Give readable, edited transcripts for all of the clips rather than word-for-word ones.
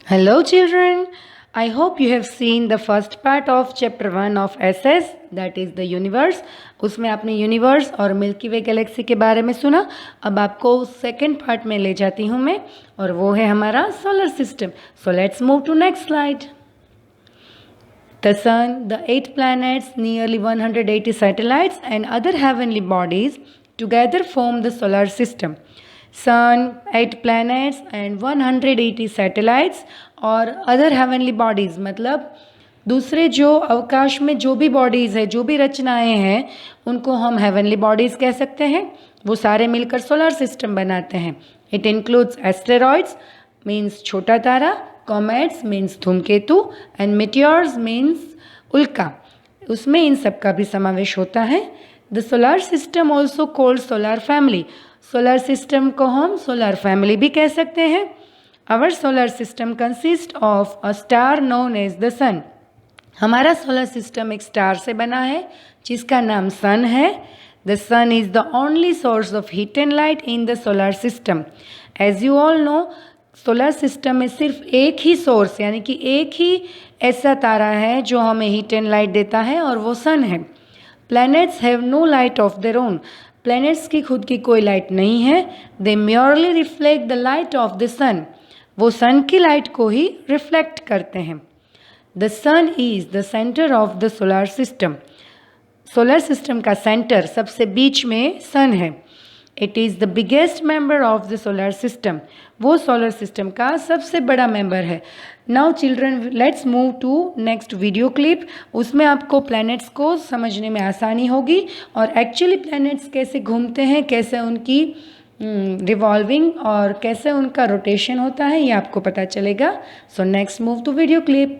Hello, children. I hope you have seen the first part of chapter 1 of SS, that is the universe. उसमें आपने universe और milky वे Galaxy के बारे में सुना. अब आपको सेकेंड पार्ट में ले जाती हूँ मैं, और वो है हमारा solar system. So let's move to next slide. The Sun, the 8 planets, nearly 180 satellites, and other heavenly bodies together form the solar system. Sun, 8 planets and 180 satellites और अदर हेवनली बॉडीज़ मतलब दूसरे जो अवकाश में जो भी बॉडीज़ है, जो भी रचनाएं हैं, उनको हम हेवनली बॉडीज़ कह सकते हैं. वो सारे मिलकर सोलर सिस्टम बनाते हैं. इट इंक्लूड्स एस्टेरॉइड्स मीन्स छोटा तारा, कॉमेट्स मीन्स धूमकेतु, एंड मेटियोर्स मीन्स उल्का. उसमें इन सब का भी समावेश होता है. The solar system also called solar family. Solar system को हम सोलर फैमिली भी कह सकते हैं. Our solar system consist of a star known as the sun. हमारा सोलर सिस्टम एक स्टार से बना है जिसका नाम सन है. The sun is the only source of heat and light in the solar system. As you all know, solar system में सिर्फ एक ही सोर्स यानी कि एक ही ऐसा तारा है जो हमें हीट एंड लाइट देता है, और वो सन है. Planets have no light of their own. Planets की खुद की कोई लाइट नहीं है. They merely reflect the light of the sun. वो सन की लाइट को ही रिफ्लेक्ट करते हैं. The sun is the centre of the solar system. Solar system का सेंटर, सबसे बीच में सन है. It is the biggest member of the solar system. वो सोलर सिस्टम का सबसे बड़ा मेंबर है. Now children, let's move to next video clip. उसमें आपको प्लैनेट्स को समझने में आसानी होगी, और एक्चुअली प्लैनेट्स कैसे घूमते हैं, कैसे उनकी रिवॉल्विंग और कैसे उनका रोटेशन होता है, ये आपको पता चलेगा. So next move to video clip.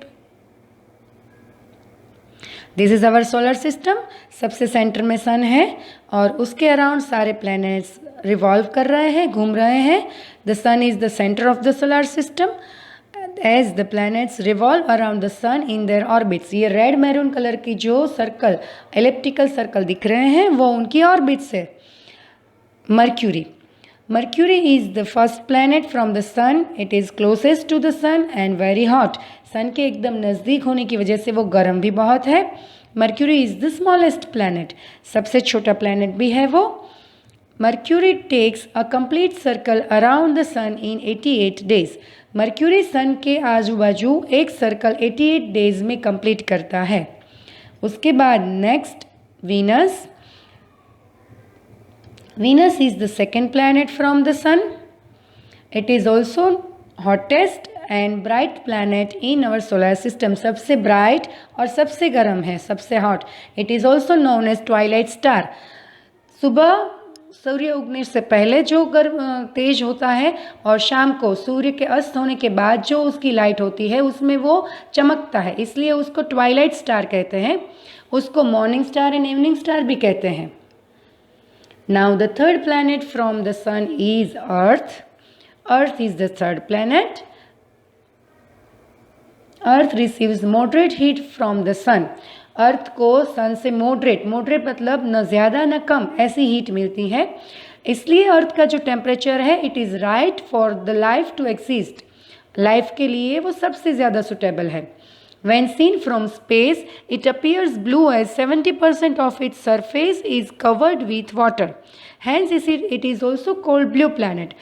This is our solar system. सबसे सेंटर में सन है और उसके अराउंड सारे प्लैनेट्स रिवॉल्व कर रहे हैं, घूम रहे हैं. The Sun is the centre of the solar system as the planets revolve around the Sun in their orbits. ये रेड मैरून कलर की जो सर्कल, एलिप्टिकल सर्कल दिख रहे हैं, वो उनकी ऑर्बिट्स है. Mercury. Mercury is the first planet from the sun. It is closest to the sun and very hot. सन के एकदम नज़दीक होने की वजह से वो गर्म भी बहुत है. Mercury is the smallest planet. सबसे छोटा planet भी है वो. Mercury takes a complete circle around the sun in 88 days. Mercury सन के आजू बाजू एक सर्कल 88 डेज में कंप्लीट करता है. उसके बाद next Venus. Venus is the second planet from the sun. It is also hottest and bright planet in our solar system. सबसे bright और सबसे गर्म है, सबसे hot. It is also known as twilight star. सुबह सूर्य उगने से पहले जो गर्म तेज होता है, और शाम को सूर्य के अस्त होने के बाद जो उसकी लाइट होती है उसमें वो चमकता है, इसलिए उसको ट्वाइलाइट स्टार कहते हैं. उसको morning star and evening star भी कहते हैं. Now the third planet from the sun is Earth. Earth is the third planet. Earth receives moderate heat from the sun. Earth को sun से moderate मतलब न ज़्यादा न कम ऐसी हीट मिलती है. इसलिए अर्थ का जो टेम्परेचर है, it is right for the life to exist. Life के लिए वो सबसे ज़्यादा सुटेबल है. When seen from space, it appears blue as 70% of its surface is covered with water. Hence, it is also called blue planet.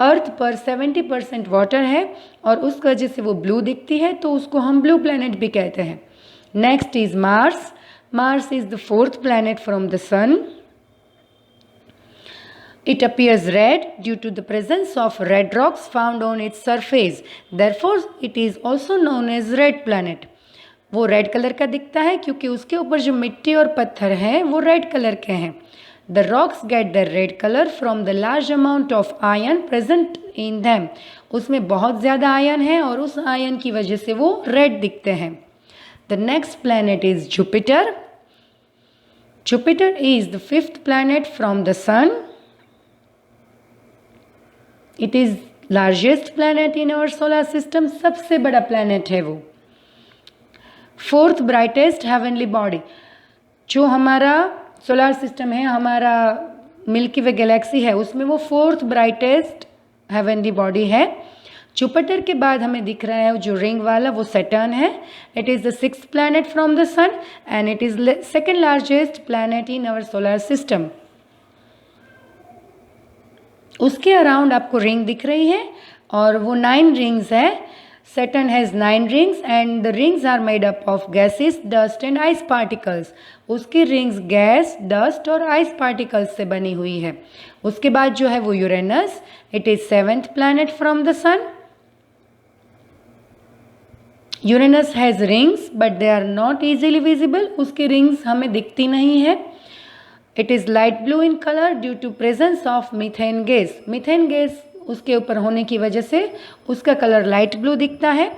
अर्थ पर 70% water है और उस वजह से वो ब्लू दिखती है, तो उसको हम ब्लू प्लैनेट भी कहते हैं. Next is Mars. Mars is the fourth planet from the Sun. It appears red due to the presence of red rocks found on its surface. Therefore, it is also known as red planet. वो red colour का दिखता है क्योंकि उसके ऊपर जो मिट्टी और पत्थर हैं वो रेड कलर के हैं. The rocks get the red colour from the large amount of ion present in them. उसमें बहुत ज़्यादा आयन है और उस आयन की वजह से वो रेड दिखते हैं. The next planet is Jupiter. Jupiter is the fifth planet from the Sun. It is largest planet in our solar system. सबसे बड़ा प्लैनेट है वो. Fourth brightest heavenly body. जो हमारा सोलर सिस्टम है, हमारा मिल्की वे गैलेक्सी है, उसमें वो फोर्थ ब्राइटेस्ट हेवनली बॉडी है. जुपिटर के बाद हमें दिख रहा है जो रिंग वाला वो सैटर्न है। It is the 6th planet from the Sun and it is second largest planet in our solar system. उसके अराउंड आपको रिंग दिख रही है और वो 9 रिंग्स है। Saturn has 9 rings and the rings are made up of gases, dust and ice particles. उसकी rings gas, dust और आइस पार्टिकल्स से बनी हुई है। उसके बाद जो है वो Uranus, it is 7th planet from the Sun. Uranus has rings but they are not easily visible. उसकी रिंग्स हमें दिखती नहीं है। It is light blue in colour due to presence of methane gas. Methane gas उसके ऊपर होने की वजह से उसका कलर लाइट ब्लू दिखता है।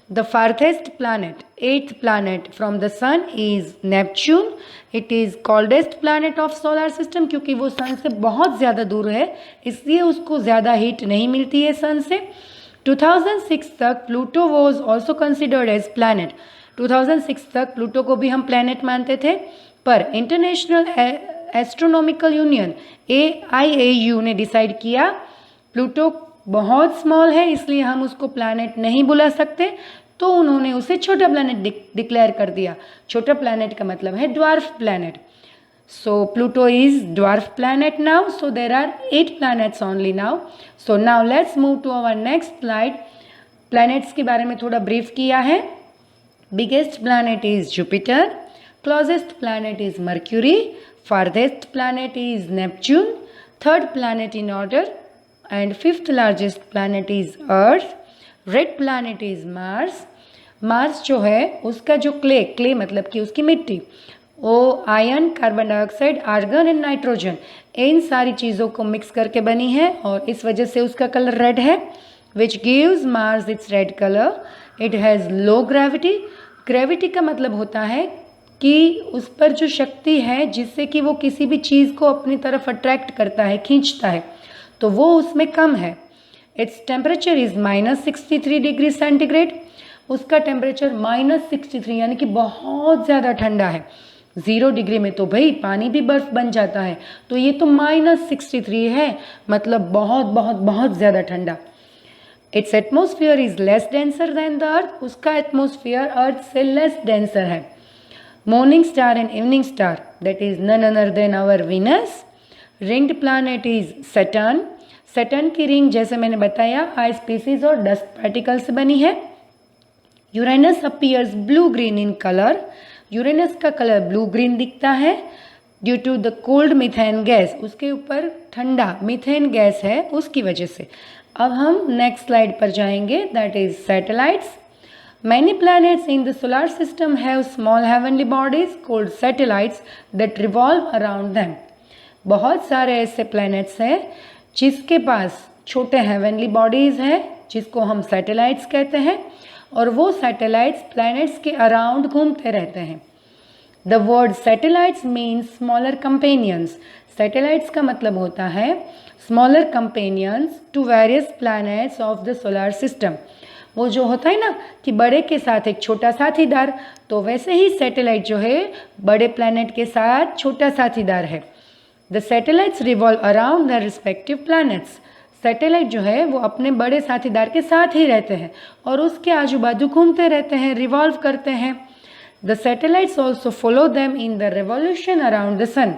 The farthest planet, 8th planet from the sun is Neptune. It is coldest planet of solar system, क्योंकि वो सन से बहुत ज़्यादा दूर है इसलिए उसको ज़्यादा हीट नहीं मिलती है सन से। 2006 तक Pluto was also considered as planet. 2006 तक प्लूटो को भी हम प्लैनेट मानते थे, पर इंटरनेशनल एस्ट्रोनॉमिकल यूनियन AIAU ने डिसाइड किया प्लूटो बहुत स्मॉल है इसलिए हम उसको प्लैनेट नहीं बुला सकते, तो उन्होंने उसे छोटा प्लैनेट डिक्लेयर कर दिया। छोटा प्लैनेट का मतलब है dwarf planet. So Pluto is dwarf planet now. So there are 8 planets only now. So now let's move to our next slide. Planets के बारे में थोड़ा ब्रीफ किया है। Biggest planet is Jupiter, closest planet is Mercury, farthest planet is Neptune, 3rd planet in order and 5th largest planet is Earth. Red planet is Mars. Mars जो है उसका जो क्ले मतलब कि उसकी मिट्टी, वो iron, carbon dioxide, argon and nitrogen इन सारी चीज़ों को मिक्स करके बनी है और इस वजह से उसका कलर रेड है, which gives Mars it's red colour. It has low gravity. Gravity का मतलब होता है कि उस पर जो शक्ति है जिससे कि वो किसी भी चीज़ को अपनी तरफ अट्रैक्ट करता है, खींचता है, तो वो उसमें कम है। Its temperature is -63 degree centigrade. उसका टेम्परेचर -63 यानी कि बहुत ज़्यादा ठंडा है। 0 डिग्री में तो भाई पानी भी बर्फ़ बन जाता है, तो ये तो -63 है, मतलब बहुत बहुत बहुत ज़्यादा ठंडा। Its atmosphere is less denser than the earth. उसका एटमोसफियर अर्थ से लेस डेंसर है। Morning star and evening star, that is none other than our Venus. Ringed planet is Saturn. Saturn की रिंग जैसे मैंने बताया आइस स्पीसीज और dust particle से बनी है। Uranus appears blue green in colour. Uranus का कलर ब्लू ग्रीन दिखता है due to the cold methane gas. उसके ऊपर ठंडा मीथेन गैस है उसकी वजह से। अब हम नेक्स्ट स्लाइड पर जाएंगे, that is satellites. Many planets in the solar system have small heavenly bodies called satellites that revolve around them. बहुत सारे ऐसे planets हैं जिसके पास छोटे heavenly bodies हैं जिसको हम satellites कहते हैं, और वो satellites planets के around घूमते रहते हैं। The word satellites means smaller companions. Satellites का मतलब होता है smaller companions to various planets of the solar system. वो जो होता है ना कि बड़े के साथ एक छोटा साथीदार, तो वैसे ही सैटेलाइट जो है बड़े प्लैनेट के साथ छोटा साथीदार है। The satellites revolve around the respective planets. Satellite जो है वो अपने बड़े साथीदार के साथ ही रहते हैं और उसके आजू बाजू घूमते रहते हैं, रिवॉल्व करते हैं। The satellites also follow them in the revolution around the sun.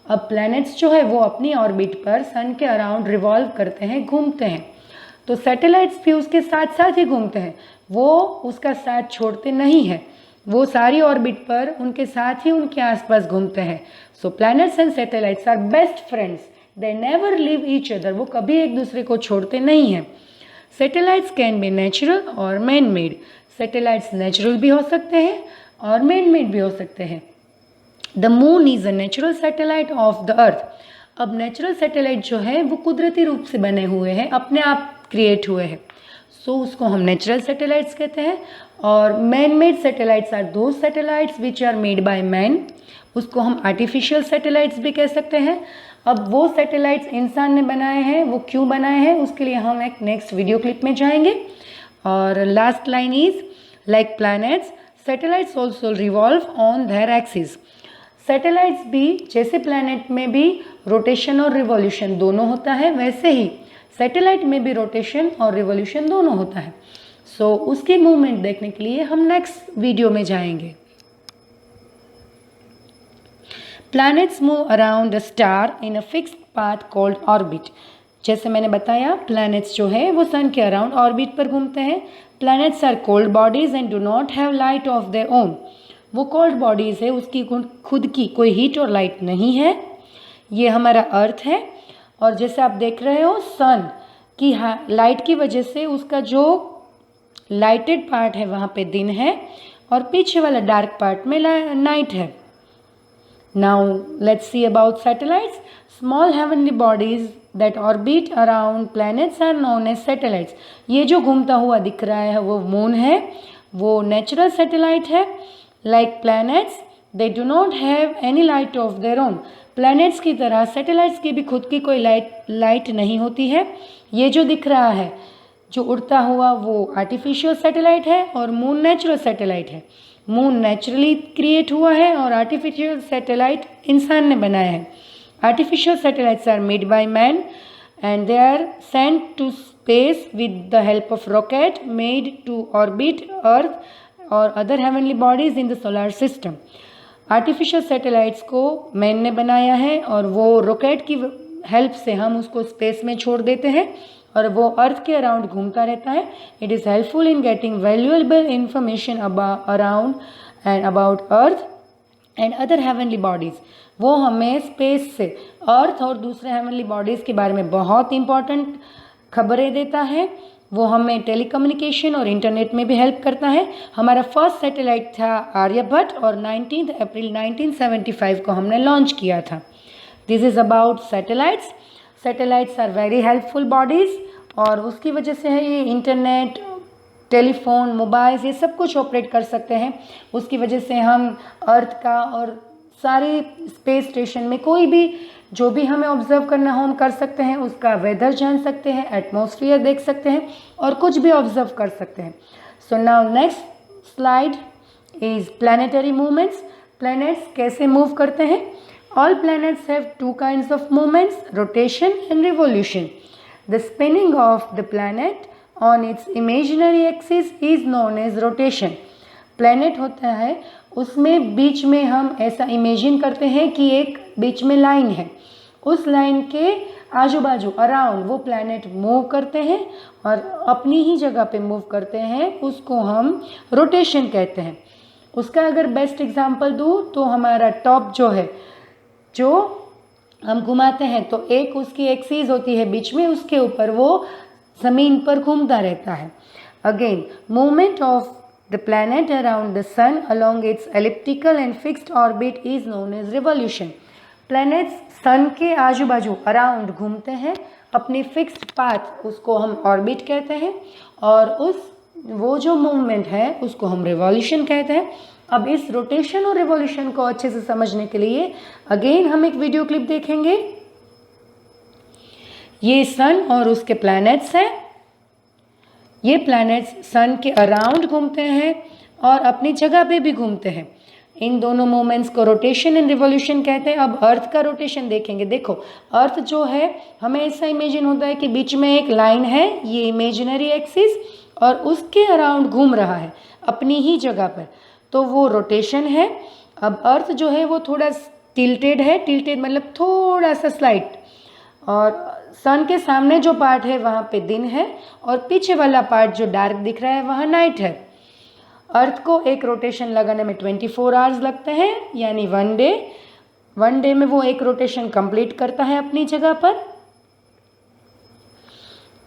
अब प्लैनेट्स जो है वो अपनी ऑर्बिट पर सन के अराउंड रिवॉल्व करते हैं, घूमते हैं, तो सैटेलाइट्स भी उसके साथ साथ ही घूमते हैं, वो उसका साथ छोड़ते नहीं हैं, वो सारी ऑर्बिट पर उनके साथ ही उनके आसपास घूमते हैं। So planets and satellites are best friends, they never leave each other. वो कभी एक दूसरे को छोड़ते नहीं हैं। सैटेलाइट्स कैन बी नेचुरल और मैन मेड। सैटेलाइट्स नेचुरल भी हो सकते हैं और मैन मेड भी हो सकते हैं। The moon is a natural satellite of the earth. अब नेचुरल सैटेलाइट जो है वो कुदरती रूप से बने हुए हैं, अपने आप क्रिएट हुए हैं, सो उसको हम नेचुरल सैटेलाइट्स कहते हैं। और man made satellites are those satellites which are made by man. उसको हम आर्टिफिशियल सैटेलाइट्स भी कह सकते हैं। अब वो सैटेलाइट्स इंसान ने बनाए हैं, वो क्यों बनाए हैं उसके लिए हम एक नेक्स्ट वीडियो क्लिप में जाएंगे। और last line is like planets satellites also revolve on their axis. Satellites भी जैसे प्लैनेट में भी रोटेशन और रिवॉल्यूशन दोनों होता है, वैसे ही सैटेलाइट में भी रोटेशन और रिवॉल्यूशन दोनों होता है। सो उसके मूवमेंट देखने के लिए हम नेक्स्ट वीडियो में जाएंगे। Planets move around a star in a fixed path called orbit. जैसे मैंने बताया, प्लैनेट्स जो है वो सन के अराउंड ऑर्बिट पर घूमते हैं। Planets are cold bodies and do not have light of their own. वो कोल्ड बॉडीज है, उसकी खुद की कोई हीट और लाइट नहीं है। ये हमारा अर्थ है, और जैसे आप देख रहे हो सन की लाइट की वजह से उसका जो लाइटेड पार्ट है वहाँ पे दिन है और पीछे वाला डार्क पार्ट में नाइट है। Now let's see about satellites. Small heavenly bodies that orbit around planets are known as satellites. ये जो घूमता हुआ दिख रहा है वो मून है, वो नेचुरल सैटेलाइट है। Like planets, they do not have any light of their own. Planets की तरह सैटेलाइट्स की भी खुद की कोई लाइट नहीं होती है। ये जो दिख रहा है जो उड़ता हुआ वो आर्टिफिशियल सैटेलाइट है और मून नेचुरल सैटेलाइट है। मून नेचुरली क्रिएट हुआ है और आर्टिफिशियल सैटेलाइट इंसान ने बनाया है। Artificial satellites are made by man and they are sent to space with the help of rocket made to orbit earth और other heavenly bodies in the solar system. Artificial satellites को man ने बनाया है और वो rocket की help से हम उसको स्पेस में छोड़ देते हैं और वो अर्थ के अराउंड घूमता रहता है। It is helpful in getting valuable information around and about earth and other heavenly bodies. वो हमें स्पेस से अर्थ और दूसरे हेवनली बॉडीज़ के बारे में बहुत इंपॉर्टेंट खबरें देता है। वो हमें टेलीकम्युनिकेशन और इंटरनेट में भी हेल्प करता है। हमारा फर्स्ट सैटेलाइट था आर्यभट्ट और 19 अप्रैल 1975 को हमने लॉन्च किया था। This is about satellites. Satellites are very helpful bodies और उसकी वजह से है ये इंटरनेट, टेलीफोन, मोबाइल्स ये सब कुछ ऑपरेट कर सकते हैं। उसकी वजह से हम अर्थ का और सारे स्पेस स्टेशन में कोई भी जो भी हमें ऑब्जर्व करना हो हम कर सकते हैं। उसका वेदर जान सकते हैं, एटमॉस्फेयर देख सकते हैं और कुछ भी ऑब्जर्व कर सकते हैं। So now next slide is planetary movements. Planets कैसे मूव करते हैं? All planets have two kinds of movements, rotation and revolution. The spinning of the planet on its imaginary axis is known as rotation. Planet होता है उसमें बीच में हम ऐसा imagine करते हैं कि एक बीच में लाइन है, उस लाइन के आजू बाजू अराउंड वो प्लैनेट मूव करते हैं और अपनी ही जगह पे मूव करते हैं, उसको हम रोटेशन कहते हैं। उसका अगर बेस्ट एग्जांपल दूँ तो हमारा टॉप जो है जो हम घुमाते हैं तो एक उसकी एक्सिस होती है बीच में, उसके ऊपर वो ज़मीन पर घूमता रहता है। Again movement of the planet around the sun along its elliptical and fixed orbit is known as revolution. Planets sun के आजू बाजू अराउंड घूमते हैं अपनी फिक्स्ड पाथ, उसको हम ऑर्बिट कहते हैं और वो जो मूवमेंट है उसको हम रिवॉल्यूशन कहते हैं। अब इस रोटेशन और रिवॉल्यूशन को अच्छे से समझने के लिए अगेन हम एक वीडियो क्लिप देखेंगे। ये सन और उसके प्लैनेट्स हैं। ये प्लैनेट्स सन के अराउंड घूमते हैं और अपनी जगह पे भी घूमते हैं। इन दोनों मूवमेंट्स को रोटेशन एंड रिवॉल्यूशन कहते हैं। अब अर्थ का रोटेशन देखेंगे। देखो अर्थ जो है हमें ऐसा इमेजिन होता है कि बीच में एक लाइन है, ये इमेजिनरी एक्सिस, और उसके अराउंड घूम रहा है अपनी ही जगह पर, तो वो रोटेशन है। अब अर्थ जो है वो थोड़ा टिल्टेड है, टिल्टेड मतलब थोड़ा सा स्लाइड, और सन के सामने जो पार्ट है वहाँ पे दिन है और पीछे वाला पार्ट जो डार्क दिख रहा है वहाँ नाइट है। अर्थ को एक रोटेशन लगाने में 24 आवर्स लगते हैं, यानी वन डे में वो एक रोटेशन कंप्लीट करता है अपनी जगह पर।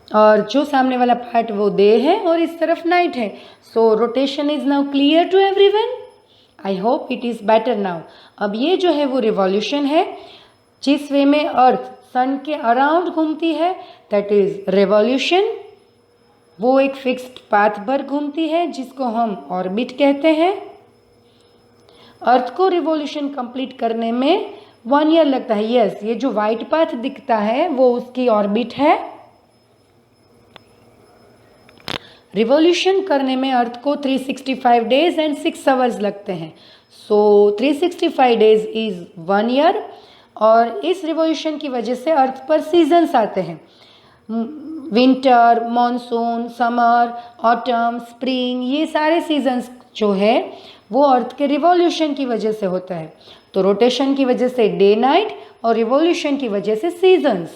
और जो सामने वाला पार्ट वो डे है और इस तरफ नाइट है। So rotation is now clear to everyone. I hope it is better now. अब ये जो है वो रिवॉल्यूशन है, जिस वे में अर्थ सन के अराउंड घूमती है, दैट इज रिवॉल्यूशन। वो एक फिक्स्ड पाथ पर घूमती है जिसको हम ऑर्बिट कहते हैं। अर्थ को रिवॉल्यूशन कंप्लीट करने में 1 ईयर लगता है। यस, ये जो वाइट पाथ दिखता है वो उसकी ऑर्बिट है। रिवॉल्यूशन करने में अर्थ को 365 डेज एंड 6 आवर्स लगते हैं। सो 365 डेज इज़ 1 ईयर। और इस रिवॉल्यूशन की वजह से अर्थ पर सीजन्स आते हैं। Winter, monsoon, summer, autumn, spring, ये सारे सीजन्स जो है वो अर्थ के रिवॉल्यूशन की वजह से होता है। तो रोटेशन की वजह से डे नाइट और रिवॉल्यूशन की वजह से सीजन्स।